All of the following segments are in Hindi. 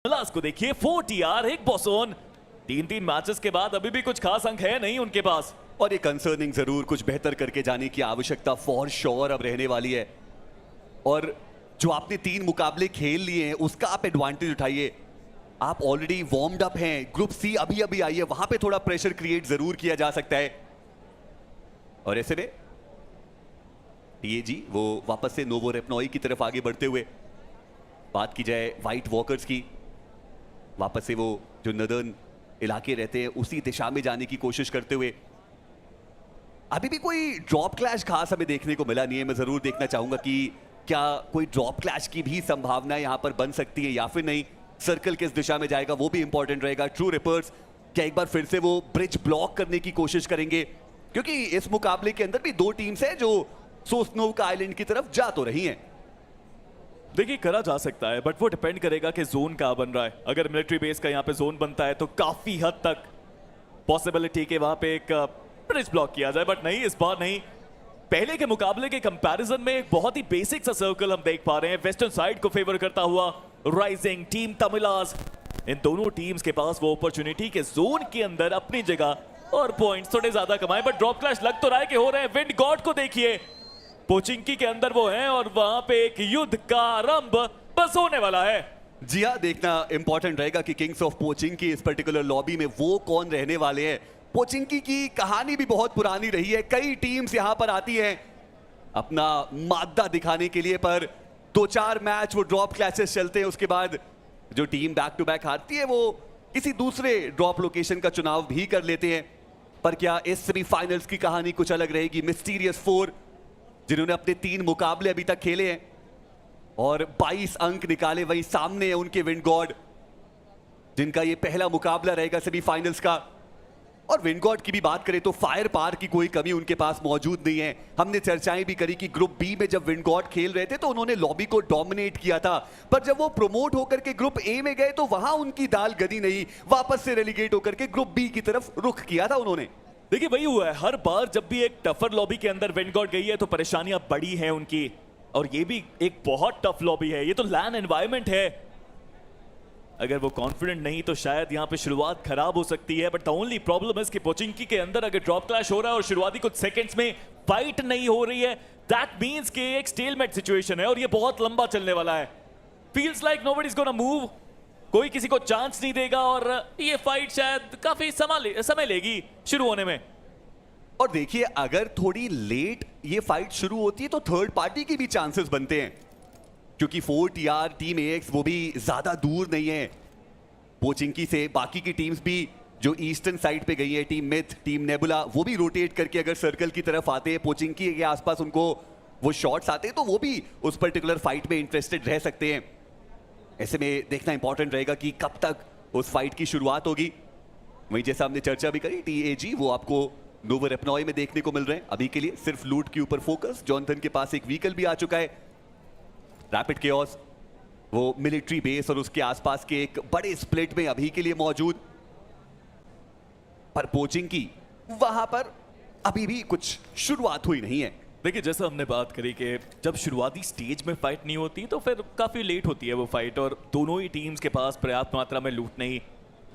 लास्ट को देखिए 4TR एक बॉसोन। तीन मैचेस के बाद अभी भी कुछ खास अंक है नहीं उनके पास और ये कंसर्निंग जरूर कुछ बेहतर करके जाने की आवश्यकता फॉर श्योर अब रहने वाली है। और जो आपने 3 मुकाबले खेल लिए हैं उसका आप एडवांटेज उठाइए। आप ऑलरेडी वार्म्ड अप हैं, ग्रुप सी अभी अभी आई है, वहां पे थोड़ा प्रेशर क्रिएट जरूर किया जा सकता है। और ऐसे में टीएजी वो वापस से नोवो रेपनॉई की तरफ आगे बढ़ते हुए, बात की जाए व्हाइट वॉकर्स की, वापस से वो जो नदर्न इलाके रहते हैं उसी दिशा में जाने की कोशिश करते हुए। अभी भी कोई ड्रॉप क्लैश खास हमें देखने को मिला नहीं है। मैं जरूर देखना चाहूंगा कि क्या कोई ड्रॉप क्लैश की भी संभावना यहां पर बन सकती है या फिर नहीं। सर्कल किस दिशा में जाएगा वो भी इंपॉर्टेंट रहेगा। ट्रू रिपर्स क्या एक बार फिर से वो ब्रिज ब्लॉक करने की कोशिश करेंगे, क्योंकि इस मुकाबले के अंदर भी 2 टीम्स हैं जो सोस्नोव आइलैंड की तरफ जा तो रही हैं। देखिए करा जा सकता है, बट वो डिपेंड करेगा कि जोन क्या बन रहा है। अगर मिलिट्री बेस का यहाँ पे जोन बनता है तो काफी हद तक पॉसिबिलिटी के वहां पे एक ब्रिज ब्लॉक किया जाए, बट नहीं, इस बार नहीं। पहले के मुकाबले के कंपैरिजन में एक बहुत ही बेसिक सा सर्कल हम देख पा रहे हैं, वेस्टर्न साइड को फेवर करता हुआ राइजिंग टीम तमिलास। इन दोनों टीम्स के पास वो अपॉर्चुनिटी के जोन के अंदर अपनी जगह और पॉइंट्स थोड़े ज्यादा कमाए, बट ड्रॉप क्लैश लग तो रहा है कि हो रहे हैं। विंड गॉड को देखिए, पोचिंकी के अंदर वो हैं और वहां पे एक युद्ध का आरंभ बस होने वाला है। जी हाँ, देखना इंपॉर्टेंट रहेगा कि किंग्स ऑफ पोचिंकी इस पर्टिकुलर लॉबी में वो कौन रहने वाले हैं। पोचिंकी की कहानी भी बहुत पुरानी रही है, कई टीम्स यहां पर आती हैं अपना मादा दिखाने के लिए, पर 2-4 मैच वो ड्रॉप क्लैशेस चलते हैं, उसके बाद जो टीम बैक टू बैक हारती है वो किसी दूसरे ड्रॉप लोकेशन का चुनाव भी कर लेते हैं। पर क्या इस सेमीफाइनल्स की कहानी कुछ अलग रहेगी? मिस्टीरियस 4 जिन्होंने अपने 3 मुकाबले अभी तक खेले हैं और 22 अंक निकाले, वहीं सामने है उनके विंड गॉड जिनका ये पहला मुकाबला रहेगा सेमीफाइनल्स का। और विंड गॉड की भी बात करें तो फायर पावर की कोई कमी उनके पास मौजूद नहीं है। हमने चर्चाएं भी करी कि ग्रुप बी में जब विंड गॉड खेल रहे थे तो उन्होंने लॉबी को डोमिनेट किया था, पर जब वो प्रमोट होकर के ग्रुप ए में गए तो वहां उनकी दाल गदी नहीं, वापस से रेलीगेट होकर के ग्रुप बी की तरफ रुख किया था उन्होंने। देखिए वही हुआ है, हर बार जब भी एक टफर लॉबी के अंदर विंड गॉड गई है तो परेशानियां बड़ी हैं उनकी, और ये भी एक बहुत टफ लॉबी है, ये तो लैन एनवायरनमेंट है। अगर वो कॉन्फिडेंट नहीं तो शायद यहाँ पे शुरुआत खराब हो सकती है, but the only problem is कि पोचिंकी के अंदर अगर ड्रॉप क्लैश हो रहा है और शुरुआती कुछ सेकंड्स में फाइट नहीं हो रही है, दैट मींस कि एक स्टेलमेट सिचुएशन है और ये बहुत लंबा चलने वाला है। Feels like nobody is gonna move, कोई किसी को चांस नहीं देगा और ये फाइट शायद काफी समय लेगी शुरू होने में। और देखिए अगर थोड़ी लेट ये फाइट शुरू होती है तो थर्ड पार्टी की भी चांसेस बनते हैं, क्योंकि 4TR टीम AX वो भी ज्यादा दूर नहीं है पोचिंकी से। बाकी की टीम्स भी जो ईस्टर्न साइड पे गई है, टीम मिथ, टीम नेबुला, वो भी रोटेट करके अगर सर्कल की तरफ आते हैं, पोचिंकी के आसपास उनको वो शॉट्स आते हैं तो वो भी उस पर्टिकुलर फाइट में इंटरेस्टेड रह सकते हैं। ऐसे में देखना इंपॉर्टेंट रहेगा कि कब तक उस फाइट की शुरुआत होगी। वहीं जैसा हमने चर्चा भी करी, TAG वो आपको नोवो रेपनॉय में देखने को मिल रहे हैं। अभी के लिए सिर्फ लूट के ऊपर फोकस। जॉनथन के पास एक व्हीकल भी आ चुका है। रैपिड केओस वो मिलिट्री बेस और उसके आसपास के एक बड़े स्प्लिट में अभी के लिए मौजूद, पर पोचिंकी वहां पर अभी भी कुछ शुरुआत हुई नहीं है। देखिए जैसा हमने बात करी कि जब शुरुआती स्टेज में फाइट नहीं होती तो फिर काफी लेट होती है वो फाइट, और दोनों ही टीम्स के पास पर्याप्त मात्रा में लूट नहीं,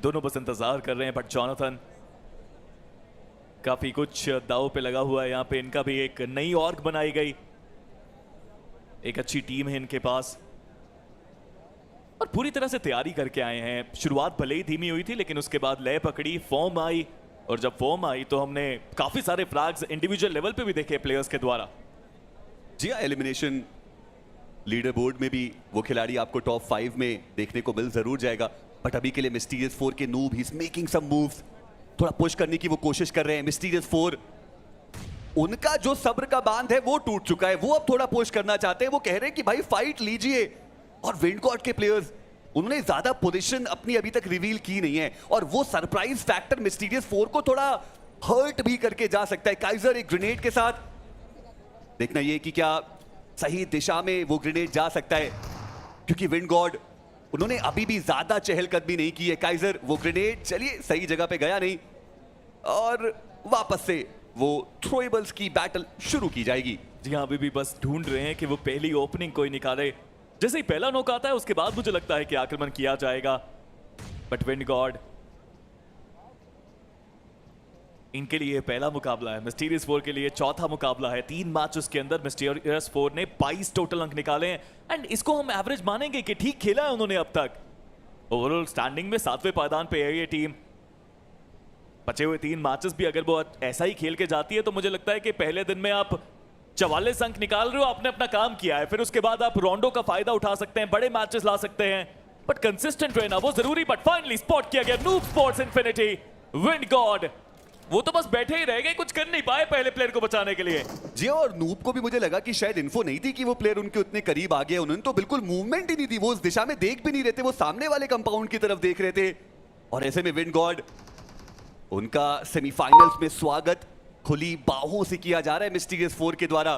दोनों बस इंतजार कर रहे हैं। बट जॉनथन काफी कुछ दाव पे लगा हुआ है यहाँ पे। इनका भी एक नई ऑर्ग बनाई गई, एक अच्छी टीम है इनके पास और पूरी तरह से तैयारी करके आए हैं। शुरुआत भले ही धीमी हुई थी लेकिन उसके बाद लय पकड़ी, फॉर्म आई, और जब फॉर्म आई तो हमने काफी सारे फ्लैग्स इंडिविजुअल लेवल पे भी देखे प्लेयर्स के द्वारा। जी हाँ, एलिमिनेशन लीडर बोर्ड में भी वो खिलाड़ी आपको टॉप 5 में देखने को मिल जरूर जाएगा। बट अभी के लिए मिस्टीरियस 4 के noob, he is making some moves, थोड़ा पुश करने की वो कोशिश कर रहे हैं। मिस्टीरियस 4 उनका जो सब्र का बांध है वो टूट चुका है, वो अब थोड़ा पुश करना चाहते हैं। वो कह रहे हैं कि भाई फाइट लीजिए। और विंड गॉड के प्लेयर्स उन्होंने ज्यादा पोजीशन अपनी अभी तक रिवील की नहीं है, और वो सरप्राइज फैक्टर मिस्टीरियस 4 को थोड़ा हर्ट भी करके जा सकता है। काइजर एक ग्रेनेड के साथ, देखना ये कि क्या सही दिशा में वो ग्रेनेड जा सकता है, क्योंकि विंड गॉड उन्होंने अभी भी ज्यादा चहलकदमी नहीं की है। काइजर वो ग्रेनेड चलिए सही जगह पे गया नहीं, और वापस से वो थ्रोएबल्स की बैटल शुरू की जाएगी। जी हाँ, अभी भी बस ढूंढ रहे हैं कि वो पहली ओपनिंग कोई निकाले। जैसे ही पहला नॉक आता है उसके बाद मुझे लगता है कि आक्रमण किया जाएगा, बट विंड गॉड इनके लिए पहला मुकाबला है, मिस्टीरियस 4 के लिए चौथा मुकाबला है। 3 मैचेस के अंदर मिस्टीरियस 4 ने 22 टोटल अंक निकाले हैं एंड इसको हम एवरेज मानेंगे कि ठीक खेला है उन्होंने अब तक। ओवरऑल स्टैंडिंग में 7वें पायदान पे है ये टीम। बचे हुए 3 मैचेस भी अगर वो ऐसा ही खेल के जाती है तो मुझे लगता है कि पहले दिन में आप 44 अंक निकाल रहे हो, आपने अपना काम किया है, फिर उसके बाद आप रोंडो का फायदा उठा सकते हैं, बड़े मैचेस ला सकते हैं, बट कंसिस्टेंट रहना वो जरूरी। बट फाइनली स्पॉट किया गया noob sports infinity, wind God वो तो बस बैठे ही रह गए, कुछ कर नहीं पाए पहले प्लेयर को बचाने के लिए। जी, और नूब को भी मुझे लगा कि शायद इन्फो नहीं थी कि वो प्लेयर उनके उतने करीब आ गए। उन्होंने तो बिल्कुल मूवमेंट ही नहीं दी, वो उस दिशा में देख भी नहीं रहे थे, वो सामने वाले कंपाउंड की तरफ देख रहे थे। और ऐसे में विंड गॉड उनका सेमीफाइनल्स में स्वागत खुली बाहों से किया जा रहा है मिस्टीरियस 4 के द्वारा।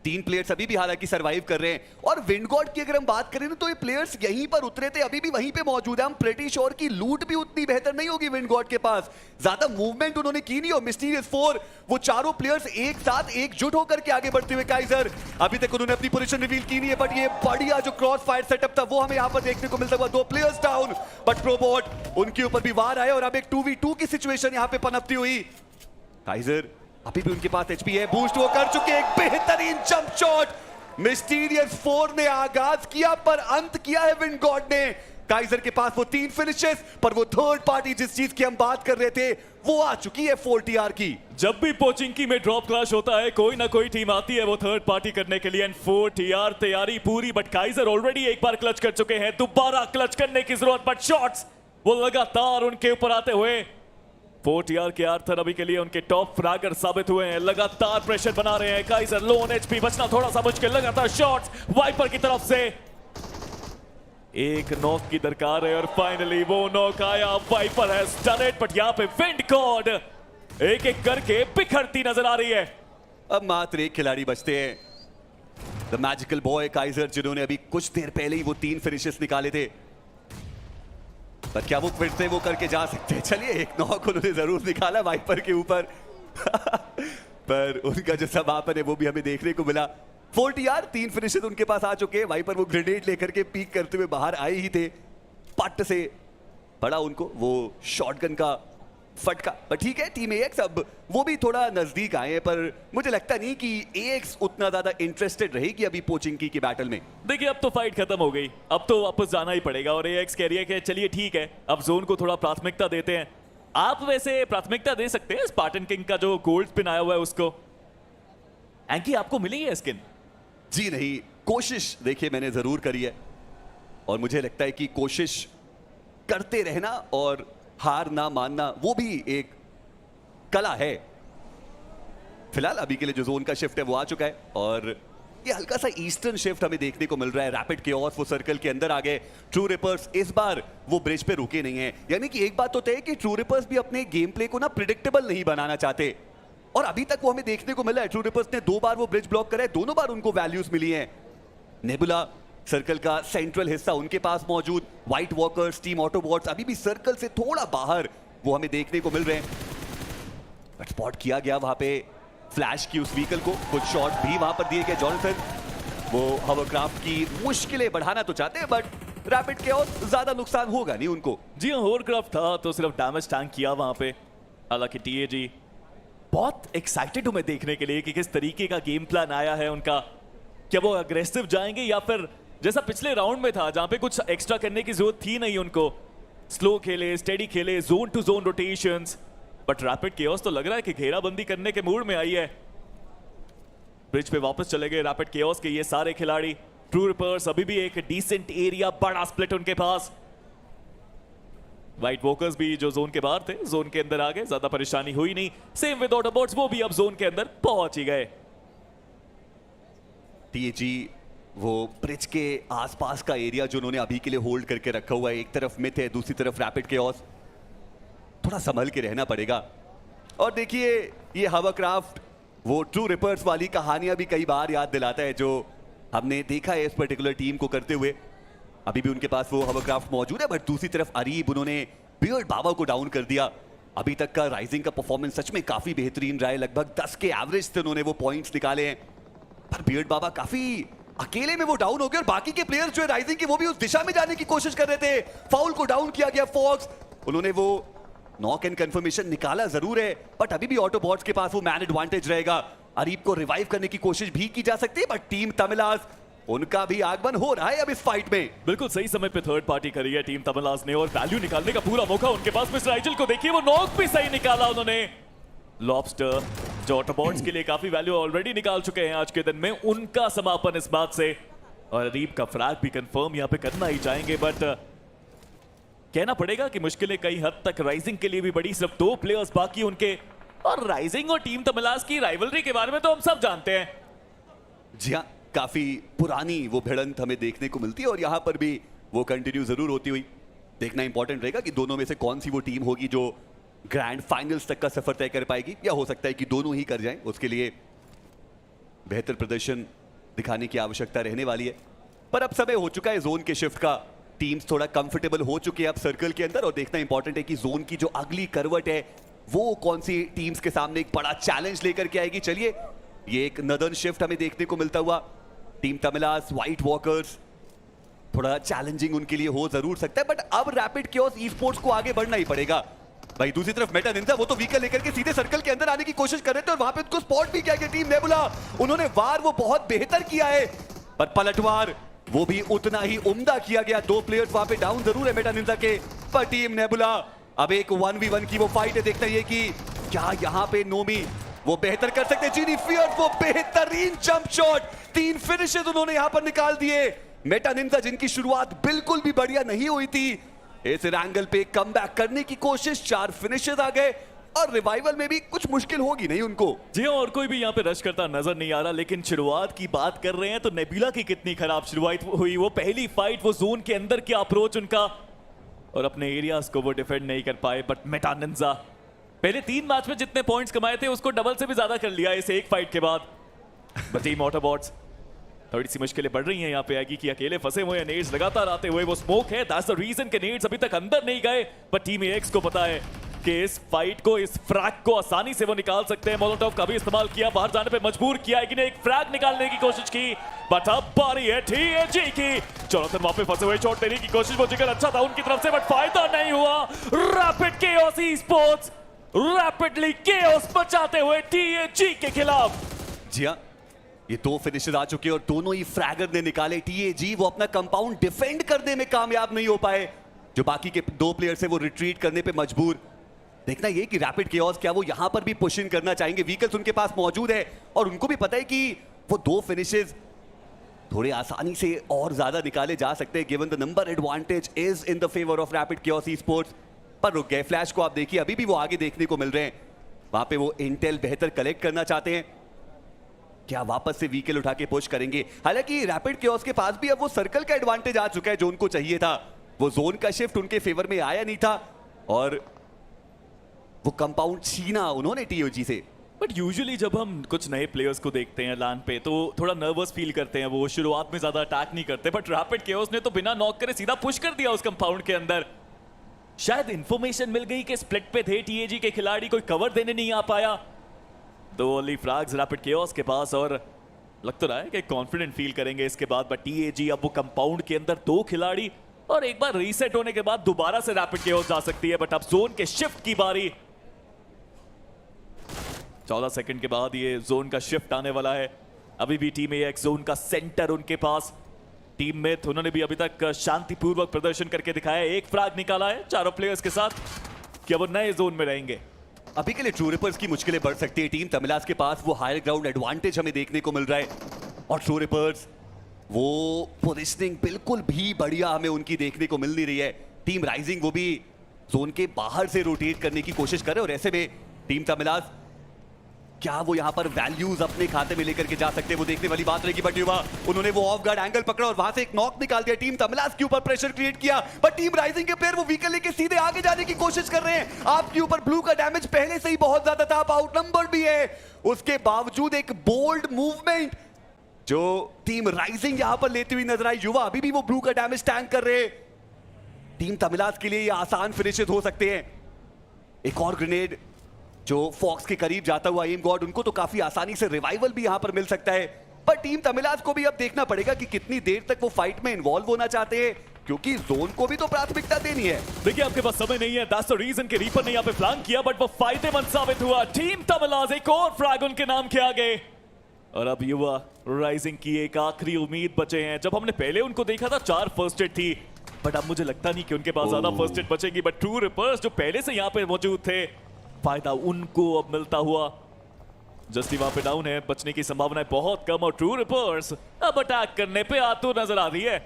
3 प्लेयर्स अभी भी हालांकि सरवाइव कर रहे हैं, और विंड गॉड की अगर हम बात करें तो ये प्लेयर्स यहीं पर उतरे थे, अभी भी वहीं पे मौजूद है। हम प्रेटी श्योर की लूट भी उतनी बेहतर नहीं होगी विंड गॉड के पास, ज्यादा मूवमेंट उन्होंने की नहीं। और मिस्टीरियस 4 वो चारों प्लेयर्स एक साथ एकजुट होकर के आगे बढ़ते हुए, काइजर अभी तक उन्होंने अपनी पोजीशन रिवील की नहीं है, बट ये बढ़िया जो क्रॉस फायर सेटअप था वो हमें यहां पर देखने को मिलता हुआ। 2 प्लेयर्स डाउन, बट प्रोबोट उनके ऊपर भी वार आए और अब एक 2v2 की सिचुएशन यहां पे पनपती हुई। काइजर अभी भी उनके पास एचपी है, बूस्ट वो कर चुके, एक बेहतरीन जंप शॉट मिस्टीरियस 4 ने आगाज किया पर अंत किया है विंड गॉड ने। काइजर के पास वो 3 फिनिशेस, पर वो थर्ड पार्टी जिस चीज की हम बात कर रहे थे वो आ चुकी है 4TR की। जब भी पोचिंकी में ड्रॉप क्लैश होता है कोई ना कोई टीम आती है वो थर्ड पार्टी करने के लिए, एंड 4TR तैयारी पूरी। बट काइजर ऑलरेडी एक बार क्लच कर चुके हैं, दोबारा क्लच करने की जरूरत, बट शॉट्स वो लगातार उनके ऊपर आते हुए। 4TR के आर्थर अभी के लिए उनके टॉप फ्रैगर साबित हुए हैं, लगातार प्रेशर बना रहे हैं। काइजर लो ऑन एचपी, बचना थोड़ा सा मुश्किल, लगातार शॉट्स वाइपर की तरफ से। एक नॉक की दरकार है और फाइनली वो नॉक आया, Viper has done it. But यहां पे विंड गॉड एक एक करके बिखरती नजर आ रही है। अब मात्र एक खिलाड़ी बचते हैं, द मैजिकल बॉय काइजर, जिन्होंने अभी कुछ देर पहले ही वो 3 फिनिशेस निकाले थे। पर क्या वो फिर से वो करके जा सकते हैं? चलिए, एक नॉक उन्होंने जरूर निकाला वाइपर के ऊपर पर उनका जो समापन है वो भी हमें देखने को मिला। 4TR 3 फिनिशेस उनके पास आ चुके हैं। वाइपर वो ग्रेनेड लेकर के पीक करते हुए बाहर आए ही थे, पट से पड़ा उनको वो शॉटगन का फटका। पर ठीक है, टीम AX अब वो भी थोड़ा नजदीक आए हैं, पर मुझे लगता नहीं कि AX उतना ज्यादा इंटरेस्टेड रहेगी अभी पोचिंकी की बैटल में। देखिए अब तो फाइट खत्म हो गई, अब तो वापस जाना ही पड़ेगा। और AX कह रही है कि चलिए ठीक है, अब जोन को थोड़ा प्राथमिकता देते हैं। आप वैसे प्राथमिकता दे सकते हैं स्पार्टन किंग का जो गोल्ड स्पिन आया हुआ है उसको। एंकी आपको मिली है स्किन? जी नहीं, कोशिश देखिए मैंने जरूर करी है, और मुझे लगता है कि कोशिश करते रहना और हार ना मानना वो भी एक कला है। फिलहाल अभी के लिए जो जोन का शिफ्ट है वो आ चुका है, और ये हल्का सा ईस्टर्न शिफ्ट हमें देखने को मिल रहा है। रैपिड केओस वो सर्कल के अंदर आ गए। ट्रू रिपर्स इस बार वो ब्रिज पे रुके नहीं है, यानी कि एक बात तो तय है कि ट्रू रिपर्स भी अपने गेम प्ले को ना प्रिडिक्टेबल नहीं बनाना चाहते, और अभी तक वो हमें देखने को मिला है। ट्रू रिपर्स ने 2 बार वो ब्रिज ब्लॉक करा है, दोनों बार उनको वैल्यूज मिली हैं। नेबुला सर्कल का सेंट्रल हिस्सा उनके पास मौजूद, व्हाइट वॉकर्स, टीम ऑटोबॉट्स अभी भी सर्कल से थोड़ा बाहर वो हमें देखने को मिल रहे हैं। बट स्पॉट किया गया वहां पे फ्लैश की उस व्हीकल को, कुछ शॉट भी वहां पर दिए गए। जॉनसन वो हवरक्राफ्ट की मुश्किलें बढ़ाना तो चाहते हैं, बट रैपिड केओस ज्यादा नुकसान होगा नहीं उनको। जी हाँ, हॉवरक्राफ्ट था तो सिर्फ डैमेज टैंक किया वहां पे। हालांकि TAG बहुत एक्साइटेड हूं मैं देखने के लिए कि किस तरीके का गेम प्लान आया है उनका। क्या वो अग्रेसिव जाएंगे या फिर जैसा पिछले राउंड में था जहां पे कुछ एक्स्ट्रा करने की जरूरत थी नहीं उनको, स्लो खेले, स्टेडी खेले, zone to zone rotations. But rapid chaos तो लग रहा है कि घेराबंदी करने के मूड में आई है। ब्रिज पे वापस चले गए रैपिड केओस के ये सारे खिलाड़ी। ट्रू रिपर्स अभी भी एक डिसेंट एरिया, बड़ा स्प्लिट उनके पास। व्हाइट वॉकर्स भी जो जोन के बाहर थे जोन के अंदर आ गए, ज्यादा परेशानी हुई नहीं। सेम विद ऑटोबॉट्स, वो भी अब जोन के अंदर पहुंच ही गए। TAG वो ब्रिज के आसपास का एरिया जो उन्होंने अभी के लिए होल्ड करके रखा हुआ है, एक तरफ मिथ है, दूसरी तरफ रैपिड केओस, थोड़ा संभल के रहना पड़ेगा। और देखिए ये हवरक्राफ्ट वो ट्रू रिपर्स वाली कहानियां भी कई बार याद दिलाता है जो हमने देखा है इस पर्टिकुलर टीम को करते हुए। अभी भी उनके पास वो हवरक्राफ्ट मौजूद है, बट दूसरी तरफ अरीब उन्होंने बियर्ड बाबा को डाउन कर दिया। अभी तक का राइजिंग का परफॉर्मेंस सच में काफी बेहतरीन रहा है, लगभग 10 के एवरेज से उन्होंने वो पॉइंट्स निकाले हैं। पर बियर्ड बाबा काफी अकेले में वो डाउन हो गए और बाकी के प्लेयर्स जो है राइजिंग के वो भी उस दिशा में जाने की कोशिश कर रहे थे। फाउल को डाउन किया गया फॉक्स, उन्होंने वो नॉक एंड कंफर्मेशन निकाला जरूर है, बट अभी भी ऑटोबॉट्स के पास वो मैन एडवांटेज रहेगा। अरीब को रिवाइव करने की कोशिश भी की जा सकती है, बट टीम तमिलास उनका भी आगमन हो रहा है अब इस फाइट में। बिल्कुल सही समय पे थर्ड पार्टी करी है टीम तमिलास ने और वैल्यू निकालने का पूरा मौका उनके पास। मिस्टर आइजल को देखिए, वो नॉक भी सही निकाला उन्होंने। लॉबस्टर जो ऑटोबॉट्स के लिए काफी वैल्यू ऑलरेडी निकाल चुके हैं आज के दिन में, उनका समापन इस बात से, और अरीब का फ्रैग भी कंफर्म यहां पे करना ही चाहेंगे। बट कहना पड़ेगा कि मुश्किलें कई हद तक राइजिंग के लिए भी बड़ी, सिर्फ 2 प्लेयर्स बाकी उनके, और राइजिंग और टीम तमिलास की राइवलरी के बारे में तो हम सब जानते हैं। जी हाँ, काफी पुरानी वो भिड़ंत हमें देखने को मिलती है और यहां पर भी वो कंटिन्यू जरूर होती हुई देखना इंपॉर्टेंट रहेगा कि दोनों में से कौन सी वो टीम होगी जो ग्रैंड फाइनल्स तक का सफर तय कर पाएगी, या हो सकता है कि दोनों ही कर जाएं। उसके लिए बेहतर प्रदर्शन दिखाने की आवश्यकता रहने वाली है। पर अब समय हो चुका है जोन के शिफ्ट का, टीम्स थोड़ा कंफर्टेबल हो चुके हैं अब सर्कल के अंदर, और देखना इंपॉर्टेंट है कि जोन की जो अगली करवट है वो कौन सी टीम्स के सामने एक बड़ा चैलेंज लेकर के आएगी। चलिए, ये एक नदर्न शिफ्ट हमें देखने को मिलता हुआ, टीम तमिलास व्हाइट वॉकर्स, थोड़ा चैलेंजिंग उनके लिए हो जरूर सकता है, बट अब रैपिड क्योस ई स्पोर्ट्स को आगे बढ़ना ही पड़ेगा। भाई दूसरी तरफ मेटा निंजा वो तो व्हीकल लेकर के सीधे सर्कल के अंदर आने की कोशिश कर रहे थे और वहां पे उनको स्पॉट भी किया गया टीम नेबुला। उन्होंने वार वो बहुत बेहतर किया है, पर पलटवार वो भी उतना ही उम्दा किया गया। 2 प्लेयर्स वहां पे डाउन जरूर है मेटा निंजा के, पर टीम नेबुला अब एक 1v1 की वो फाइट है। देखते हैं कि क्या यहां पे नोमी वो बेहतर कर सकते हैं। जीनी फियर वो बेहतरीन जंप शॉट, 3 फिनिशेस उन्होंने यहां पर निकाल दिए। मेटा निंजा जिनकी शुरुआत बिल्कुल भी बढ़िया नहीं हुई थी, इस एंगल पे कमबैक करने की कोशिश, 4 फिनिशेस आ गए और रिवाइवल में भी कुछ मुश्किल होगी नहीं उनको। जी हाँ, और कोई भी यहाँ पे रश करता नजर नहीं आ रहा, लेकिन शुरुआत की बात कर रहे हैं तो नेबुला की कितनी खराब शुरुआत हुई। वो पहली फाइट, वो जोन के अंदर की अप्रोच उनका, और अपने एरियाज को वो डिफेंड नहीं कर पाए। बट मेटा निंजा पहले 3 मैच में जितने पॉइंट्स कमाए थे उसको डबल से भी ज्यादा कर लिया इस एक फाइट के बाद। बट टीम ऑटोबॉट्स थोड़ी सी मुश्किलें बढ़ रही हैं यहाँ पे आएगी कि अकेले फंसे हुए हैं, नेड्स लगातार आते हुए, वो स्मोक है, दैट्स द रीजन के नेड्स अभी तक अंदर नहीं गए। पर टीम एक्स को पता है कि इस फाइट को, इस फ्रैग को आसानी से वो निकाल सकते हैं। मोलोटोव का भी इस्तेमाल किया, बाहर जाने पे मजबूर किया, एक ने एक फ्रैग निकालने की कोशिश की, बट अब बारी है TAG की। जोनाथन वहां पे फंसे हुए, शॉट देने की कोशिश, वो जिगर अच्छा था उनकी तरफ से, बट फायदा नहीं हुआ। Rapid chaos e sports rapidly chaos बचाते हुए TAG के खिलाफ। जी हाँ, ये 2 फिनिशेस आ चुके और दोनों ही फ्रैगर ने निकाले। TAG वो अपना कंपाउंड डिफेंड करने में कामयाब नहीं हो पाए, जो बाकी के 2 प्लेयर्स है वो रिट्रीट करने पे मजबूर। देखना ये कि रैपिड केओस क्या वो यहां पर भी पुश इन करना चाहेंगे। व्हीकल्स उनके पास मौजूद है और उनको भी पता है कि वो 2 फिनिशेस थोड़े आसानी से और ज्यादा निकाले जा सकते हैं, given the number advantage is in the favour of rapid chaos e sports. पर रुक गए, फ्लैश को आप देखिए, अभी भी वो आगे देखने को मिल रहे हैं। वहां पे वो इंटेल बेहतर कलेक्ट करना चाहते हैं, क्या वापस से व्हीकल उठा के पुश करेंगे। हालांकि रैपिड केओस के पास भी अब वो सर्कल का एडवांटेज आ चुका है जो उनको चाहिए था। वो जोन का शिफ्ट उनके फेवर में आया नहीं था और वो कंपाउंड छीना उन्होंने TOG से। बट यूजुअली जब हम कुछ नए प्लेयर्स को देखते हैं लैंड पे तो थोड़ा नर्वस फील करते हैं, वो शुरुआत में ज्यादा अटैक नहीं करते। बट रैपिड केओस ने तो बिना नॉक करे सीधा पुश कर दिया उस कंपाउंड के अंदर। शायद इंफॉर्मेशन मिल गई कि स्प्लिट पे थे TAG के खिलाड़ी, कोई कवर देने नहीं आ पाया। 2 ओनली फ्रैग्स रैपिड केओस के पास, और लग तो रहा है कि कॉन्फिडेंट फील करेंगे इसके बाद। बट TAG अब वो कंपाउंड के अंदर 2 खिलाड़ी, और एक बार रीसेट होने के बाद दोबारा से रैपिड केओस जा सकती है। बट अब जोन के शिफ्ट की बारी, 14 सेकंड के बाद ये जोन का शिफ्ट आने वाला है। अभी भी टीम AX जोन का सेंटर उनके पास। टीम में उन्होंने भी अभी तक शांतिपूर्वक प्रदर्शन करके दिखाया है, 1 फ्रैग निकाला है 4 प्लेयर्स के साथ। क्या वो नए जोन में रहेंगे? अभी के लिए ट्रू रिपर्स की मुश्किलें बढ़ सकती है। टीम तमिलास के पास वो हायर ग्राउंड एडवांटेज हमें देखने को मिल रहा है, और ट्रू रिपर्स वो पोजीशनिंग बिल्कुल भी बढ़िया हमें उनकी देखने को मिल नहीं रही है। टीम राइजिंग वो भी जोन के बाहर से रोटेट करने की कोशिश कर रहे, और ऐसे में टीम तमिलास क्या वो यहां पर वैल्यूज अपने खाते में लेकर के जा सकते हैं, वो देखने वाली बात रहेगी। बट युवा उन्होंने वो ऑफ गार्ड एंगल पकड़ा और वहां से एक नॉक निकाल दिया। टीम तमिलास के ऊपर प्रेशर क्रिएट किया, पर टीम राइजिंग के प्लेयर वो व्हीकल लेके सीधे आगे जाने की कोशिश कर रहे हैं। आपके ऊपर ब्लू का डैमेज पहले से ही बहुत ज्यादा था, आप आउटनंबर्ड भी है, उसके बावजूद एक बोल्ड मूवमेंट जो टीम राइजिंग यहां पर लेती हुई नजर आई। युवा अभी भी वो ब्लू का डैमेज टैंक कर रहे हैं। टीम तमिलास के लिए ये आसान फिनिशेस हो सकते हैं। एक और ग्रेनेड जो फॉक्स के करीब जाता हुआ एम गॉड, उनको तो काफी आसानी से रिवाइवल भी यहां पर मिल सकता है। पर टीम तमिलास को भी अब देखना पड़ेगा कि कितनी देर तक वो फाइट में इन्वॉल्व होना चाहते हैं, क्योंकि जोन को भी तो प्राथमिकता देनी है। देखिए आपके पास समय नहीं है, दैट्स द रीजन कि रीपर ने यहाँ पे प्लान किया, बट वो फायदेमंद साबित हुआ। टीम तमिलास एक और फ्रैग उनके नाम के आगे, और अब युवा राइजिंग की एक आखिरी उम्मीद बचे हैं। जब हमने पहले उनको देखा था 4 फर्स्ट एड थी, बट अब मुझे लगता नहीं कि उनके पास ज्यादा फर्स्ट एड बचेगी। बट ट्रू रिपर्स जो पहले से यहाँ पे मौजूद थे, फायदा उनको अब मिलता हुआ। जस्टी वहां पे डाउन है, बचने की संभावनाएं बहुत कम, और ट्रू रिपर्स अब अटैक करने पे आतुर नजर आ रही है।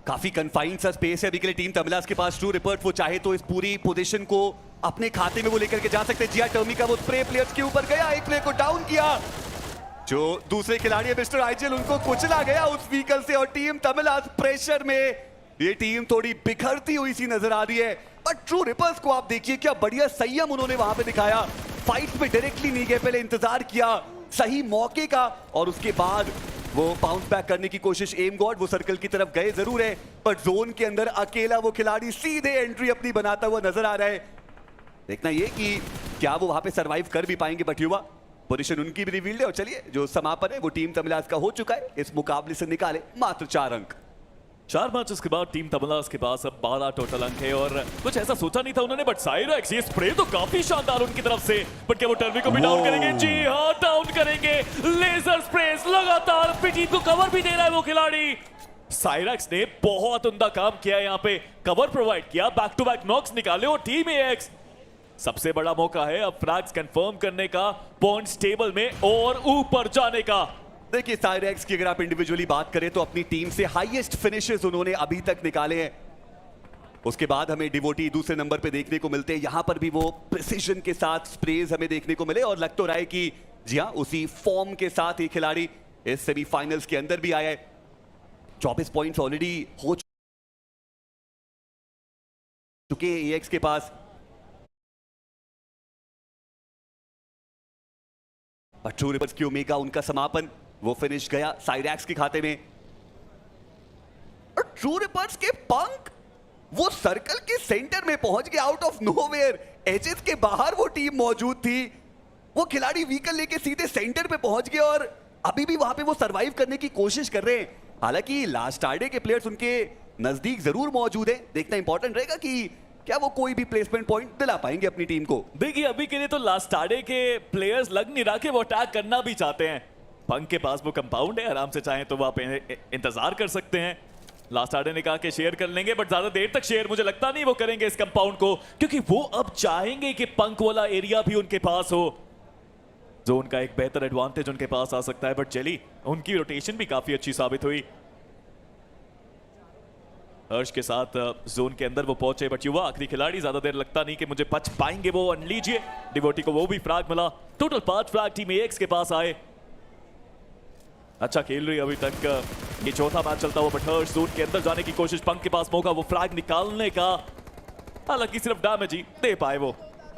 काफी कन्फाइंड सा स्पेस है अभी के लिए टीम तमिलास के पास। ट्रू रिपर्ट वो चाहे तो इस पूरी पोजीशन को अपने खाते में वो लेकर के जा सकते हैं। जिया टर्मी का वो स्प्रे प्लेयर्स के ऊपर गया, एक प्लेयर को डाउन किया, जो दूसरे खिलाड़ी है मिस्टर आईजीएल, उनको कुचला गया उस व्हीकल से। और टीम तमिलास प्रेशर में, ये टीम थोड़ी बिखरती हुई सी नजर आ रही है। बट ट्रू रिपर्स को आप देखिए क्या बढ़िया संयम उन्होंने वहां पे दिखाया। फाइट में डायरेक्टली नहीं गए, पहले इंतजार किया सही मौके का, और उसके बाद वो बाउंस बैक करने की कोशिश। एम गॉड वो सर्कल की तरफ गए जरूर है, बट जोन के अंदर अकेला वो खिलाड़ी सीधे एंट्री अपनी बनाता हुआ नजर आ रहा है। देखना ये कि क्या वो वहां पे सरवाइव कर भी पाएंगे। बट युवा पोजीशन उनकी भी रिवील्ड है, और चलिए जो समापन है वो टीम तमिलास का हो चुका है। इस मुकाबले से निकाले मात्र 4 अंक। 4 मैचेस के बाद टीम तमिलास के पास अब 12 टोटल अंक है, और कुछ ऐसा सोचा नहीं था उन्होंने। बट साइरेक्स ये स्प्रे तो काफी शानदार उनकी तरफ से, बट क्या वो टर्मी को भी डाउन करेंगे? जी हाँ, डाउन करेंगे। लेजर स्प्रेस लगातार अपनी टीम को कवर भी दे रहा है वो खिलाड़ी। साइरेक्स ने बहुत उम्दा काम किया, यहाँ पे कवर प्रोवाइड किया, बैक टू बैक नॉक्स निकाले, और टीम एएक्स सबसे बड़ा मौका है अब फ्रैग्स कंफर्म करने का, पॉइंट्स टेबल में और ऊपर जाने का। देखिए साइरेक्स की अगर आप इंडिविजुअली बात करें तो अपनी टीम से हाईएस्ट फिनिशेस उन्होंने अभी तक निकाले हैं। उसके बाद हमें डिवोटी दूसरे नंबर पे देखने को मिलते हैं। यहां पर भी वो प्रिसीजन के साथ स्प्रेज हमें देखने को मिले, और लग तो रहा है कि जी हाँ उसी फॉर्म के साथ ये खिलाड़ी इस सेमीफाइनल्स के अंदर भी आया है। 24 पॉइंट्स ऑलरेडी हो चुके हैं एएक्स के पास। ट्रू रिपर्स की ओमेगा उनका समापन, वो फिनिश गया साइरेक्स के खाते में। और ट्रू रिपर्स के पंख वो सर्कल के सेंटर में पहुंच गए, आउट ऑफ नोवेयर। एजेस के बाहर वो टीम मौजूद थी, वो खिलाड़ी व्हीकल लेके सीधे सेंटर पे पहुंच गए, और अभी भी वहां पे वो सरवाइव करने की कोशिश कर रहे हैं। हालांकि लास्ट आर्डे के प्लेयर्स उनके नजदीक जरूर मौजूद है। देखना इंपॉर्टेंट रहेगा कि क्या वो कोई भी प्लेसमेंट पॉइंट दिला पाएंगे अपनी टीम को। देखिए अभी के लिए तो लास्ट आर्डे के प्लेयर्स लग नहीं रहा कि वो अटैक करना भी चाहते हैं। पंक के पास वो कंपाउंड है, आराम से चाहें तो वहां पे इंतजार कर सकते हैं। लास्ट आर्डे ने कहा कि शेयर कर लेंगे, बट ज्यादा देर तक शेयर मुझे लगता नहीं वो करेंगे इस कंपाउंड को, क्योंकि वो अब चाहेंगे कि पंक वाला एरिया भी उनके पास हो। जोन का एक बेहतर एडवांटेज उनके पास आ सकता है, बट चली उनकी रोटेशन भी काफी अच्छी साबित हुई। हर्ष के साथ जोन के अंदर वो पहुंचे, बट युवा आखिरी खिलाड़ी, ज्यादा देर लगता नहीं कि मुझे बच पाएंगे वो। अन लीजिए डिवोटी को वो भी फ्रैग मिला। टोटल 5 फ्रैग टीम एएक्स के पास आए। अच्छा खेल रही अभी तक, ये चौथा मैच चलता हुआ, बट हर्ष जोन के अंदर जाने की कोशिश, पंक के पास मौका वो फ्रैग निकालने का, हालांकि सिर्फ डैमेज ही दे पाए वो।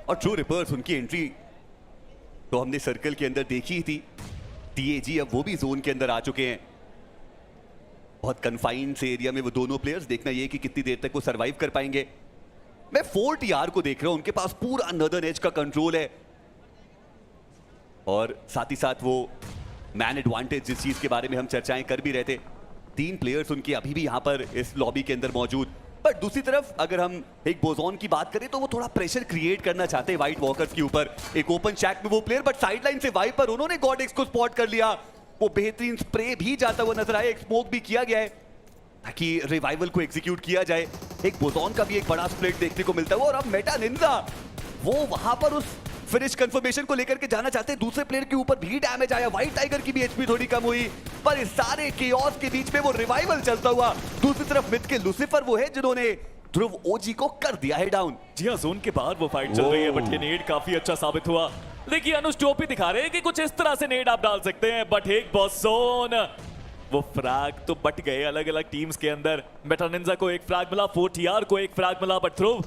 और ट्रू रिपर्स उनकी एंट्री तो हमने सर्कल के अंदर देखी थी। टीएजी अब वो भी जोन के अंदर आ चुके हैं। बहुत कन्फाइंड से एरिया में वो दोनों प्लेयर्स, देखना ये कि कितनी देर तक वो सरवाइव कर पाएंगे। मैं 4TR को देख रहा हूं, उनके पास पूरा नॉर्दर्न एज का कंट्रोल है, और साथ ही साथ वो मैन एडवांटेज जिस चीज के बारे में हम चर्चाएं कर भी रहे थे, 3 प्लेयर्स उनके अभी भी यहां पर इस लॉबी के अंदर मौजूद। बट दूसरी तरफ अगर हम एक बोजोन की बात करें तो वो थोड़ा प्रेशर क्रिएट करना चाहते हैं व्हाइट वॉकर्स के ऊपर। एक ओपन चैक में वो प्लेयर, बट साइडलाइन से वाइपर उन्होंने गॉडेक्स को स्पॉट कर लिया। वो बेहतरीन स्प्रे भी जाता हुआ नजर आया, एक स्मोक भी किया गया है ताकि रिवाइवल को एग्जीक्यूट किया जाए। एक बोजोन का भी एक बड़ा स्प्लिट देखने को मिलता है, और अब मेटा निंजा वो वहां पर उस फिनिश कंफर्मेशन को लेकर के जाना चाहते हैं। दूसरे प्लेयर के ऊपर भी डैमेज आया, व्हाइट टाइगर की भी एचपी थोड़ी कम हुई, पर इस सारे केओस के बीच में वो रिवाइवल चलता हुआ। दूसरी तरफ मिथ के लूसीफर वो है जिन्होंने ध्रुव ओजी को कर दिया है डाउन। जी हाँ, जोन के बाहर वो फाइट चल रही है, बट ये नेड काफी अच्छा साबित हुआ। देखिए अनुज टोपी दिखा रहे हैं कि कुछ इस तरह से नेड आप डाल सकते हैं, बट एक बॉसोन वो फ्रैग तो बट गए अलग अलग टीम्स के अंदर। मेटा निंजा को एक फ्रैग मिला, 4TR को एक फ्रैग मिला, बट ध्रुव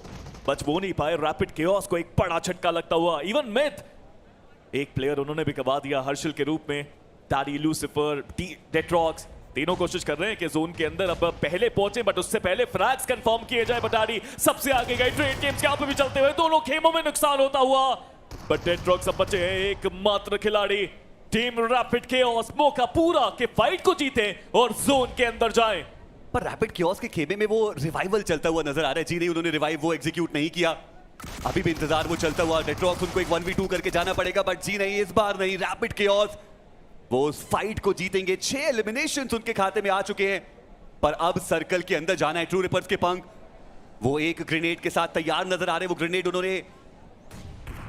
बच वो नहीं पाए। रैपिड केओस को एक बड़ा झटका लगता हुआ। इवन मिथ एक प्लेयर उन्होंने भी गवा दिया हर्षल के रूप में। टैडी, लूसीफर, डेट्रॉक्स तीनों कोशिश कर रहे हैं कि जोन के अंदर अब पहले पहुंचे, बट उससे पहले फ्रैग्स कंफर्म किए जाए। बटाडी सबसे आगे गए, ट्रेड गेम्स यहाँ पे भी चलते हुए दोनों खेमों में नुकसान होता हुआ, बट डेट्रॉक्स अब बचे हैं एकमात्र खिलाड़ी। टीम रैपिड केओस मौका पूरा के फाइट को जीते और जोन के अंदर जाएं। पर रैपिड कियोस के खेमे में वो रिवाइवल चलता हुआ नजर आ रहा है। जी नहीं, उन्होंने रिवाइव वो एग्जीक्यूट नहीं किया। अभी भी इंतजार वो चलता हुआ। डेट्रॉक्स उनको एक 1v2 करके जाना पड़ेगा, बट जी नहीं, इस बार नहीं। रैपिड कियोस वो उस फाइट को जीतेंगे। 6 एलिमिनेशंस उनके खाते में आ चुके हैं, पर अब सर्कल के अंदर जाना है ट्रू रिपर्स के पंख। वो एक ग्रेनेड के साथ तैयार नजर आ रहे हैं। वो ग्रेनेड उन्होंने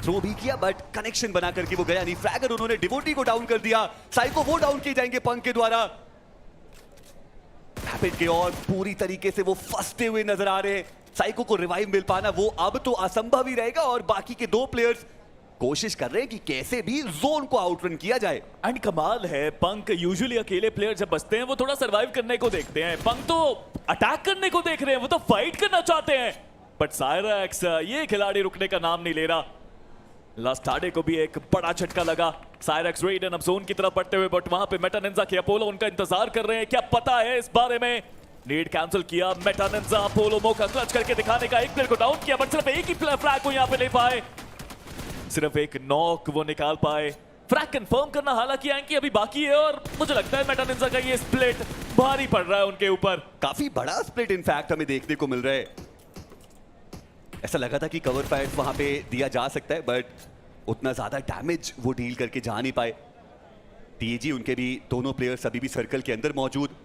थ्रो भी किया, बट कनेक्शन बना करके वो गया नहीं। फ्रैगर उन्होंने डिवोटी को डाउन कर दिया। साइको वो डाउन किए जाएंगे पंख के द्वारा। रैपिड कियोस पूरी तरीके से वो फंसते हुए नजर आ रहे हैं। साइको को रिवाइव मिल पाना वो अब तो असंभव ही रहेगा, और बाकी के 2 प्लेयर्स कोशिश कर रहे हैं कि कैसे भी जोन को आउटरन किया जाए। एंड कमाल है, पंक यूजुअली अकेले प्लेयर जब बचते हैं वो थोड़ा सरवाइव करने को देखते हैं। पंक तो अटैक करने को देख रहे हैं, वो तो फाइट करना चाहते हैं। बट सायरैक्स ये खिलाड़ी रुकने का नाम नहीं ले रहा। लास्टाडे को भी एक बड़ा झटका लगा। सायरैक्स रेडन अब जोन की तरफ बढ़ते हुए, बट वहां पे मेटा निंजा के अपोलो उनका इंतजार कर रहे हैं। क्या पता है इस बारे में? नीड कैंसिल किया। मेटा निंजा अपोलो मौका क्लच करके दिखाने का, एक प्लेयर को डाउन किया, बट सिर्फ एक ही फ्रैग को यहां पे ले पाए। सिर्फ एक नॉक वो निकाल पाए। फ्रैग कंफर्म करना हालांकि एंकी अभी बाकी है, और मुझे लगता है मेटा निंजा का ये स्प्लिट भारी पड़ रहा है उनके ऊपर। काफी बड़ा स्प्लिट इनफैक्ट हमें देखने को मिल रहा है। ऐसा लगा था कि कवर फायर वहां पे दिया जा सकता है, बट उतना ज्यादा डैमेज वो डील करके जा नहीं पाए। टीएजी उनके भी दोनों प्लेयर्स अभी भी सर्कल के अंदर मौजूद।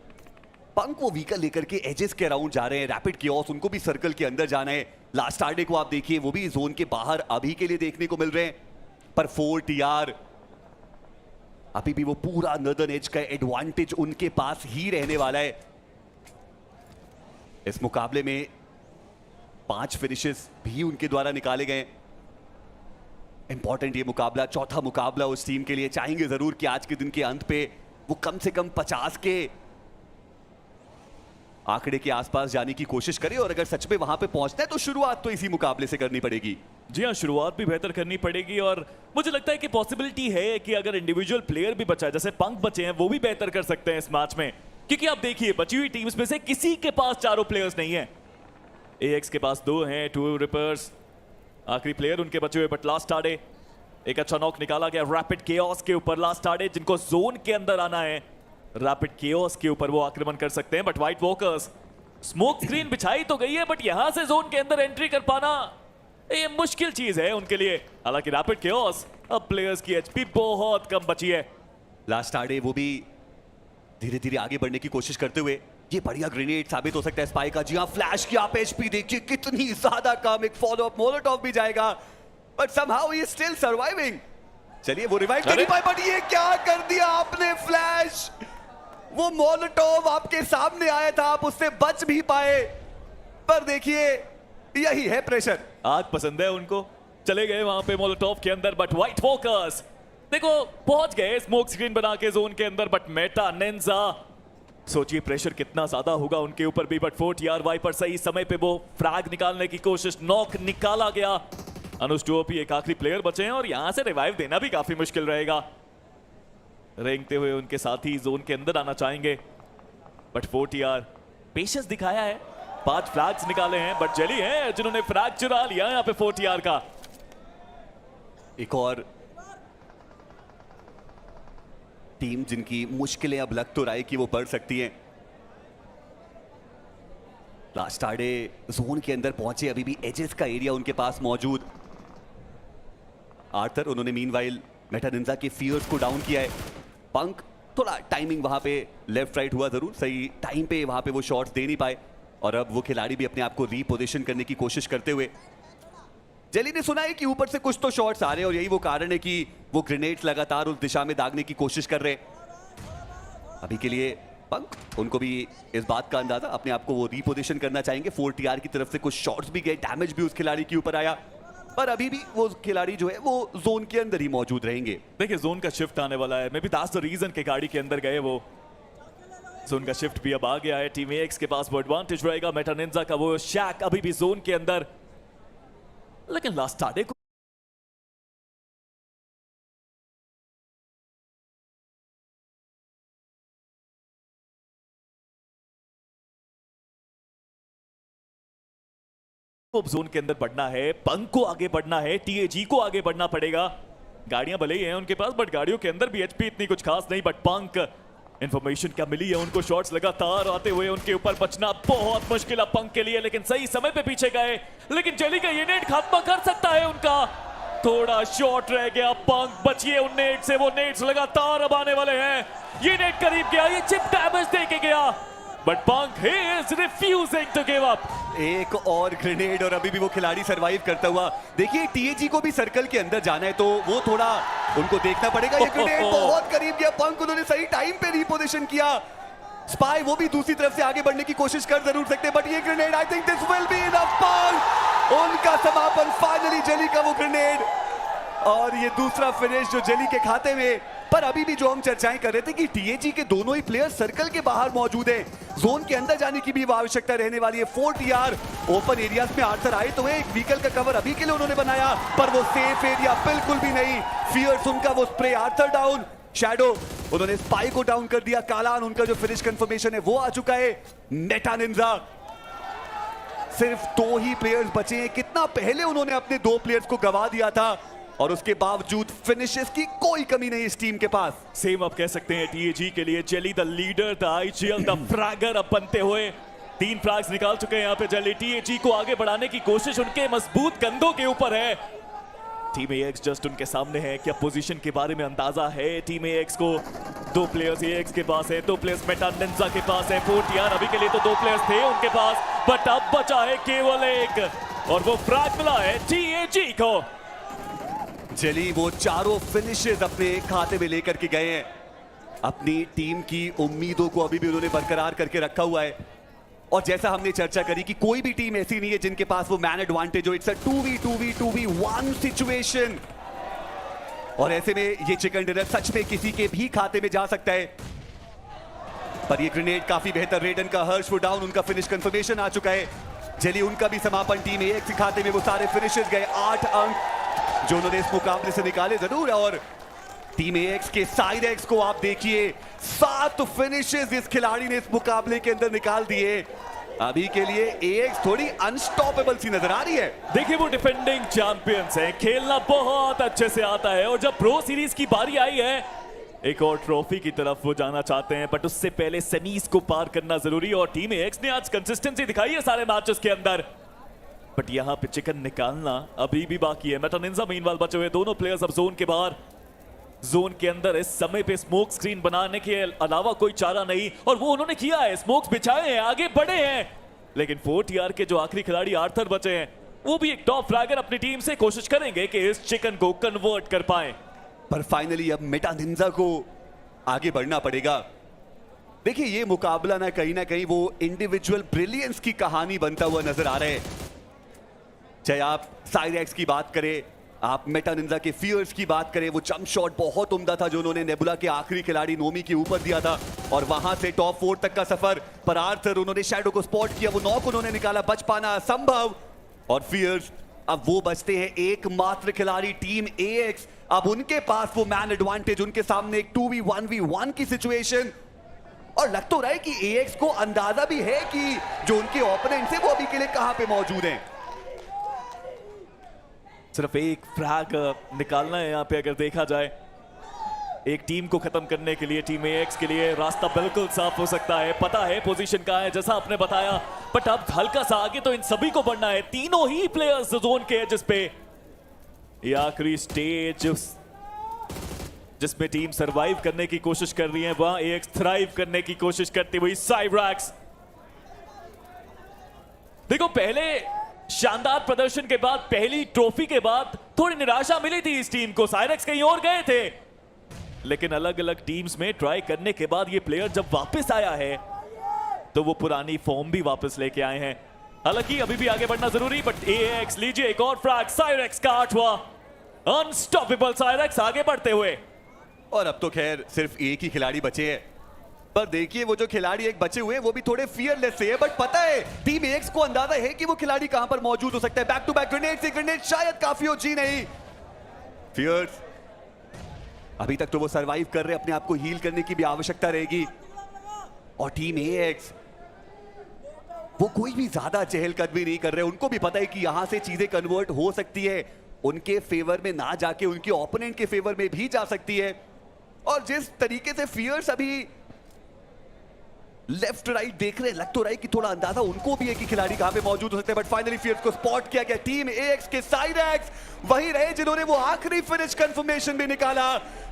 पंक वो व्हीकल लेकर के एजेस के अराउंड जा रहे हैं। रैपिड कियोस उनको भी सर्कल के अंदर जाना है। लास्टाडे को आप देखिए, वो भी जोन के बाहर अभी के लिए देखने को मिल रहे हैं। पर 4TR अभी भी वो पूरा नॉर्दर्न एज का एडवांटेज उनके पास ही रहने वाला है। इस मुकाबले में 5 फिनिशेस भी उनके द्वारा निकाले गए। इंपॉर्टेंट ये मुकाबला, चौथा मुकाबला उस टीम के लिए। चाहेंगे जरूर कि आज के दिन के अंत पे वो कम से कम 50 के आंकड़े के आसपास जाने की कोशिश करे, और अगर सच में वहां पे पहुंचना है तो शुरुआत तो इसी मुकाबले से करनी पड़ेगी। जी हाँ, शुरुआत भी बेहतर करनी पड़ेगी, और मुझे लगता है कि पॉसिबिलिटी है कि अगर इंडिविजुअल प्लेयर भी बचा है, जैसे पंक बचे हैं, वो भी बेहतर कर सकते हैं इस मैच में। क्योंकि आप देखिए, बची हुई टीम्स में से किसी के पास चारों प्लेयर्स नहीं है। एएक्स के पास 2 हैं, ट्रू रिपर्स आखिरी प्लेयर उनके बचे हुए। बट लास्टाडे, एक अच्छा नॉक निकाला गया रैपिड केओस के ऊपर। लास्टाडे जिनको जोन के अंदर आना है, रैपिड केओस के ऊपर वो आक्रमण कर सकते हैं। But white walkers, smoke screen बिछाई तो गई है, बट यहां से जोन के अंदर एंट्री कर पाना ये मुश्किल चीज है उनके लिए। हालांकि रैपिड केओस अब प्लेयर्स की एचपी बहुत कम बची है। लास्टाडे वो भी धीरे धीरे आगे बढ़ने की कोशिश करते हुए। ये बढ़िया ग्रेनेड साबित हो सकता है स्पाई का। जी हाँ, फ्लैश की आप एचपी देखिए कितनी ज्यादा कम। एक फॉलो अप मोलोटॉव भी जाएगा, but somehow he is still surviving. चलिए वो रिवाइव कर नहीं पाए, बट ये क्या कर दिया आपने? फ्लैश, वो मोलोटॉव आपके सामने आया था, आप उससे बच भी पाए। पर देखिए, यही है प्रेशर। आग पसंद है उनको, चले गए वहां पे मोलोटॉव के अंदर। बट व्हाइट वॉकर्स देखो पहुंच गए स्मोक स्क्रीन बना के जोन के अंदर। बट मेटा निंजा, सोचिए प्रेशर कितना ज्यादा होगा उनके ऊपर भी। बट 4TR वाइपर सही समय पे वो फ्रैग निकालने की कोशिश, नॉक निकाला गया। अनुज टोपी एक आखिरी प्लेयर बचे हैं, और यहां से रिवाइव देना भी काफी मुश्किल रहेगा। रेंगते हुए उनके साथी जोन के अंदर आना चाहेंगे, बट 4TR पेशेंस दिखाया है। 5 फ्लैग्स निकाले हैं, बट जेली है जिन्होंने फ्लैग चुरा लिया यहाँ पे 4TR का। एक और टीम जिनकी मुश्किलें अब लग तो रहा है कि वो बढ़ सकती हैं। लास्टाडे जोन के अंदर पहुंचे, अभी भी एजेस का एरिया उनके पास मौजूद। आर्थर उन्होंने मीनवाइल मेटा निंजा के फियर्स को डाउन किया है। पंक थोड़ा टाइमिंग वहां पे लेफ्ट राइट हुआ जरूर, सही टाइम पे वहां पे वो शॉट्स दे नहीं पाए, और अब वो खिलाड़ी भी अपने आप को रीपोजिशन करने की कोशिश करते हुए। जेली ने सुना है कि ऊपर से कुछ तो शॉट्स आ रहे हैं, और यही वो कारण है कि वो ग्रेनेड्स लगातार उस दिशा में दागने की कोशिश कर रहे हैं। अभी के लिए पंक, उनको भी इस बात का अंदाजा, अपने आप को वो रीपोजिशन करना चाहेंगे। 4TR की तरफ से कुछ शॉट्स भी गए, डैमेज भी उस खिलाड़ी के ऊपर आया, पर अभी भी वो खिलाड़ी जो है वो जोन के अंदर ही मौजूद रहेंगे। देखिए जोन का शिफ्ट आने वाला है, maybe that's the reason के गाड़ी के अंदर गए वो। जोन का शिफ्ट भी अब आ गया है, टीम एक्स के पास वो एडवांटेज रहेगा। मेटा निंजा का वो शैक अभी भी जोन के अंदर, लेकिन लास्टाडे को जोन के अंदर बढ़ना है, पंक को आगे बढ़ना है, टीएजी को आगे बढ़ना पड़ेगा। गाड़ियां भले ही हैं उनके पास, बट गाड़ियों के अंदर भी एचपी इतनी कुछ खास नहीं। बट पंक, इंफॉर्मेशन क्या मिली है उनको, शॉट्स लगातार आते हुए उनके ऊपर बचना बहुत मुश्किल है पंक के लिए, लेकिन सही समय पे पीछे गए। लेकिन जेली का ये नेट खात्मा कर सकता है उनका, थोड़ा शॉर्ट रह गया। पंक बचिए उन नेट से, वो नेट्स लगातार अब आने वाले हैं। ये नेट करीब गया, ये चिप डैमेज दे के गया, but Punk he is refusing to give up. एक और ग्रेनेड और अभी भी वो खिलाड़ी सरवाइव करता हुआ। देखिए टीएजी को भी सर्कल के अंदर जाना है तो वो थोड़ा उनको देखना पड़ेगा। ये ग्रेनेड बहुत करीब गया, पंक उन्होंने सही टाइम पे रिपोजिशन किया। स्पाई वो भी दूसरी तरफ से आगे बढ़ने की कोशिश कर जरूर सकते, बट ये grenade I think this will be enough. पंक उनका समापन फाइनली, जेली का वो ग्रेनेड और ये दूसरा फिनिश जो जेली के खाते में। पर अभी भी जो हम चर्चाएं कर रहे थे कि टीएजी के दोनों ही प्लेयर्स सर्कल के बाहर मौजूद हैं, जोन के अंदर जाने की भी आवश्यकता रहने वाली है। 4 टीआर ओपन एरियाज में आर्थर आए तो एक व्हीकल का कवर अभी के लिए उन्होंने बनाया, पर वो सेफ एरिया बिल्कुल भी नहीं। फियर्स उनका वो स्प्रे, आर्थर डाउन, शैडो उन्होंने स्पाई को डाउन कर दिया, कालान उनका जो फिनिश कंफर्मेशन है वो आ चुका है। मेटा निंजा, सिर्फ 2 ही प्लेयर्स बचे हैं। कितना पहले उन्होंने अपने 2 प्लेयर्स को गवा दिया था और उसके बावजूद फिनिशेस की कोई कमी नहीं इस टीम के पास। सेम आप कह सकते हैं टीएजी के लिए। Jelly the leader, the IGL, the fragger अब बनते हुए 3 फ्रैग्स निकाल चुके हैं यहाँ पे जेली। टीएजी को आगे बढ़ाने की कोशिश उनके मजबूत कंधों के ऊपर है। टीम एएक्स जस्ट उनके सामने है। क्या पोजीशन के बारे में अंदाजा है टीम एएक्स को? 2 प्लेयर्स एएक्स के पास है, 2 प्लेयर्स मेटा निंजा के पास है। 4 टीआर अभी के लिए तो 2 प्लेयर्स थे उनके पास, बट अब बचा है केवल एक, और वो फ्रैग मिला है टीएजी को। जेली वो चारों फिनिशेस अपने खाते में लेकर के गए हैं। अपनी टीम की उम्मीदों को अभी भी उन्होंने बरकरार करके रखा हुआ है। और जैसा हमने चर्चा करी कि कोई भी टीम ऐसी नहीं है जिनके पास वो मैन एडवांटेज हो। इट्स अ 2v1 सिचुएशन, और ऐसे में ये चिकन डिनर सच में किसी के भी खाते में जा सकता है। पर ये ग्रेनेड काफी बेहतर, रेडन का हर्ष वो डाउन, उनका फिनिश कंफर्मेशन आ चुका है। जेली उनका भी समापन, टीम एएक्स के खाते में वो सारे फिनिशेस गए। 8 अंक जो उन्होंने इस मुकाबले से निकाले जरूर है। और टीम एएक्स के साइरेक्स को आप देखिए, 7 फिनिशेस इस खिलाड़ी ने इस मुकाबले के अंदर निकाल दिए। अभी के लिए एएक्स थोड़ी अनस्टॉपेबल सी नजर आ रही है। देखिए वो डिफेंडिंग चैंपियंस हैं, खेलना बहुत अच्छे से आता है, और जब प्रो सीरीज की बारी आई है एक और ट्रॉफी की तरफ वो जाना चाहते हैं, बट उससे पहले सेमीज को पार करना जरूरी है। और टीम एएक्स ने आज कंसिस्टेंसी दिखाई है सारे मैचेस के अंदर, बट यहाँ पे चिकन निकालना अभी भी बाकी है। मेटा निंजा मीनवाल बचे हुए, दोनों प्लेयर्स अब जोन के बाहर। जोन के अंदर इस समय पे स्मोक स्क्रीन बनाने के अलावा कोई चारा नहीं, और वो उन्होंने किया है। स्मोक्स बिछाए हैं, आगे बढ़े हैं, लेकिन 4 टीआर के जो आखिरी खिलाड़ी आर्थर बचे हैं वो भी एक टॉप फ्रैगर अपनी टीम से कोशिश करेंगे कि इस चिकन को कन्वर्ट कर पाए। पर फाइनली अब मेटा निंजा को आगे बढ़ना पड़ेगा। देखिए ये मुकाबला ना कहीं वो इंडिविजुअल ब्रिलियंस की कहानी बनता हुआ नजर आ रहा है। चाहे आप साइरेक्स की बात करें, आप मेटा निंजा के फियर्स की बात करें, वो जंप शॉट बहुत उम्दा था जो उन्होंने नेबुला के आखिरी खिलाड़ी नोमी के ऊपर दिया था, और वहां से टॉप 4 तक का सफर। पर आर्थर उन्होंने शैडो को स्पॉट किया, वो नॉक उन्होंने निकाला, बच पाना असंभव। और फियर्स अब वो बचते हैं एकमात्र खिलाड़ी टीम एएक्स। अब उनके पास वो मैन एडवांटेज, उनके सामने एक 2v1v1 की सिचुएशन। और लग तो रहा है कि एएक्स को अंदाजा भी है कि जो उनके ओपोनेंट्स हैं वो अभी के लिए कहां पे मौजूद हैं। सिर्फ एक फ्रैग निकालना है यहाँ पे। अगर देखा जाए एक टीम को खत्म करने के लिए टीम एएक्स के लिए रास्ता बिल्कुल साफ हो सकता है। पता है पोजीशन कहाँ है जैसा आपने बताया, बट अब हल्का सा आगे तो इन सभी को बढ़ना है। तीनों ही प्लेयर्स जोन के हैं जिसपे ये आखिरी स्टेज जिसमें टीम सरवाइव करने की कोशिश कर रही है, वहां एएक्स थ्राइव करने की कोशिश करती हुई साइरेक्स। देखो पहले शानदार प्रदर्शन के बाद, पहली ट्रॉफी के बाद थोड़ी निराशा मिली थी इस टीम को। साइरेक्स कहीं और गए थे, लेकिन अलग अलग टीम्स में ट्राई करने के बाद ये प्लेयर जब वापस आया है तो वो पुरानी फॉर्म भी वापस लेके आए हैं। हालांकि अभी भी आगे बढ़ना जरूरी, बट एएक्स लीजिए एक और फ्रैग, साइरेक्स का 8वां। अनस्टॉपेबल साइरेक्स आगे बढ़ते हुए। और अब तो खैर सिर्फ एक ही खिलाड़ी बचे हैं, पर देखिए वो जो खिलाड़ी एक बचे हुए हैं वो भी थोड़े फियरलेस से है। बट पता है टीम एक्स को अंदाजा है कि वो खिलाड़ी कहां पर मौजूद हो सकता है। बैक टू बैक ग्रेनेड से ग्रेनेड शायद काफी हो, जी नहीं। फियर्स अभी तक तो वो सरवाइव कर रहे हैं, अपने आप को हील करने की भी आवश्यकता रहेगी। और टीम एक्स वो कोई भी ज्यादा चहलकदमी नहीं कर रहे, उनको भी पता है कि यहां से चीजें कन्वर्ट हो सकती है। उनके फेवर में ना जाके उनके ओपोनेंट के फेवर में भी जा सकती है। और जिस तरीके से फियर्स अभी लेफ्ट राइट देख रहे हैं, लग तो रहा है कि थोड़ा अंदाजा उनको भी है कि खिलाड़ी कहां पे मौजूद हो सकते हैं, बट फाइनली फियर्स को स्पॉट किया गया। टीम एएक्स के साइरेक्स वही रहे जिन्होंने वो आखिरी फिनिश कंफर्मेशन भी निकाला।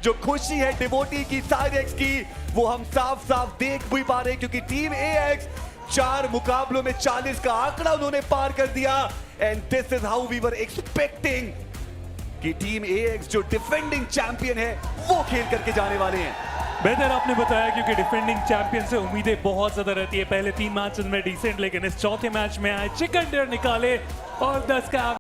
जो खुशी है डिवोटी की, साइरेक्स की, वो हम साफ साफ देख भी पा रहे हैं, क्योंकि टीम एएक्स 4 मुकाबलों में 40 का आंकड़ा उन्होंने पार कर दिया। And this is how we were expecting कि टीम एएक्स जो डिफेंडिंग चैंपियन है वो खेल करके जाने वाले हैं। बेहतर आपने बताया, क्योंकि डिफेंडिंग चैंपियन से उम्मीदें बहुत ज्यादा रहती है। पहले 3 मैचेस में डिसेंट, लेकिन इस चौथे मैच में आए चिकन डिनर निकाले और 10 का